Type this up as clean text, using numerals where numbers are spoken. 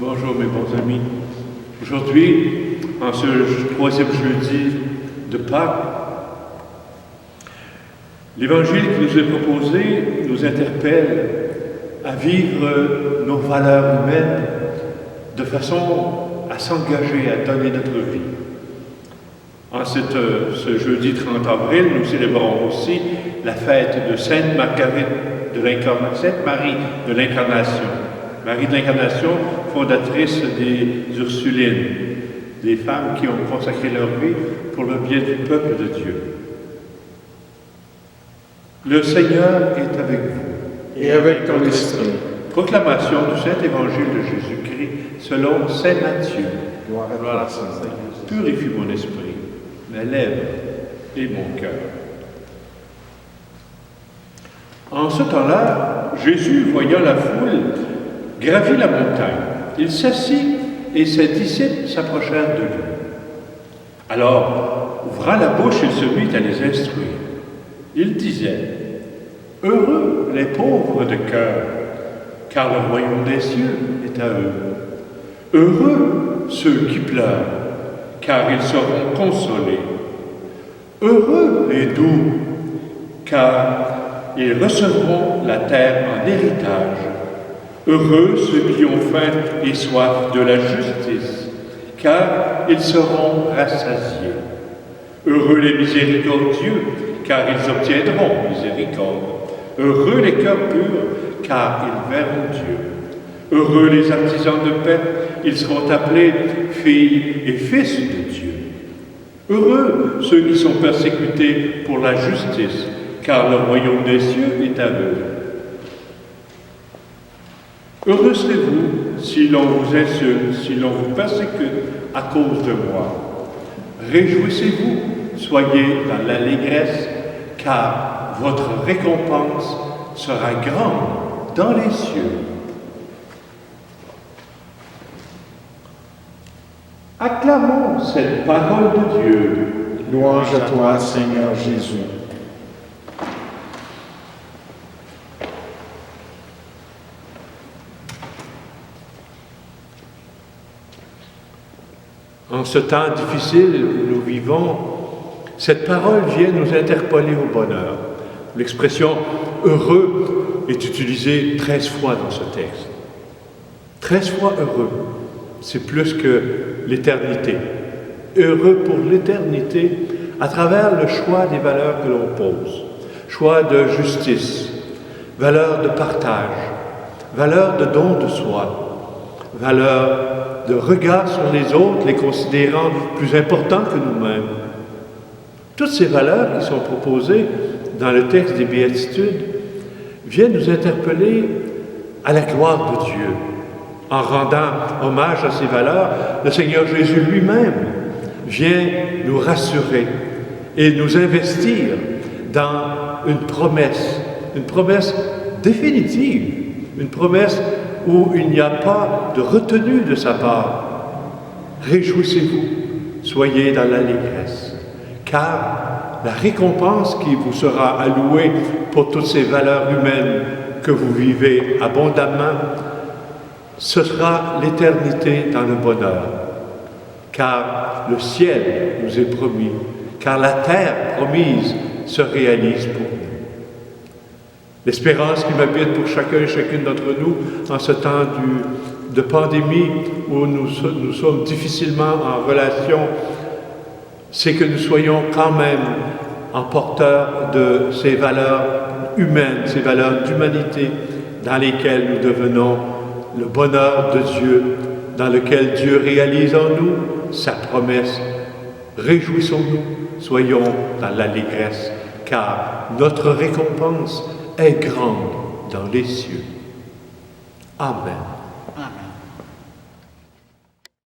Bonjour mes bons amis. Aujourd'hui, en ce troisième jeudi de Pâques, l'évangile qui nous est proposé nous interpelle à vivre nos valeurs humaines de façon à s'engager, à donner notre vie. En ce jeudi 30 avril, nous célébrons aussi la fête de Sainte Marguerite de l'Incarnation, Sainte Marie de l'Incarnation. Marie de l'Incarnation, fondatrice des Ursulines, des femmes qui ont consacré leur vie pour le bien du peuple de Dieu. Le Seigneur est avec vous. Et avec ton esprit. Proclamation du Saint-Évangile de Jésus-Christ selon Saint Matthieu. Gloire à Saint Purifie mon esprit, mes lèvres et mon cœur. En ce temps-là, Jésus, voyant la foule, gravit la montagne. Il s'assit et ses disciples s'approchèrent de lui. Alors, ouvrant la bouche, il se mit à les instruire. Il disait, « Heureux les pauvres de cœur, car le royaume des cieux est à eux. Heureux ceux qui pleurent, car ils seront consolés. Heureux les doux, car ils recevront la terre en héritage. Heureux ceux qui ont faim et soif de la justice, car ils seront rassasiés. Heureux les miséricordieux, car ils obtiendront miséricorde. Heureux les cœurs purs, car ils verront Dieu. Heureux les artisans de paix, ils seront appelés filles et fils de Dieu. Heureux ceux qui sont persécutés pour la justice, car le royaume des cieux est à eux. Heureux serez-vous si l'on vous insulte, si l'on vous persécute à cause de moi. Réjouissez-vous, soyez dans l'allégresse, car votre récompense sera grande dans les cieux. Acclamons cette parole de Dieu. Louange à toi, Seigneur Jésus. En ce temps difficile où nous vivons, cette parole vient nous interpeller au bonheur. L'expression « heureux » est utilisée 13 fois dans ce texte. 13 fois heureux, c'est plus que l'éternité. Heureux pour l'éternité à travers le choix des valeurs que l'on pose. Choix de justice, valeur de partage, valeur de don de soi, valeur de regard sur les autres, les considérant plus importants que nous-mêmes. Toutes ces valeurs qui sont proposées dans le texte des Béatitudes viennent nous interpeller à la gloire de Dieu. En rendant hommage à ces valeurs, le Seigneur Jésus lui-même vient nous rassurer et nous investir dans une promesse définitive, une promesse où il n'y a pas de retenue de sa part. Réjouissez-vous, soyez dans l'allégresse, car la récompense qui vous sera allouée pour toutes ces valeurs humaines que vous vivez abondamment, ce sera l'éternité dans le bonheur, car le ciel nous est promis, car la terre promise se réalise pour nous. L'espérance qui m'habite pour chacun et chacune d'entre nous en ce temps de pandémie où nous sommes difficilement en relation, c'est que nous soyons quand même en porteurs de ces valeurs humaines, ces valeurs d'humanité dans lesquelles nous devenons le bonheur de Dieu, dans lequel Dieu réalise en nous sa promesse. Réjouissons-nous, soyons dans l'allégresse, car notre récompense est grande dans les cieux. Amen. Amen.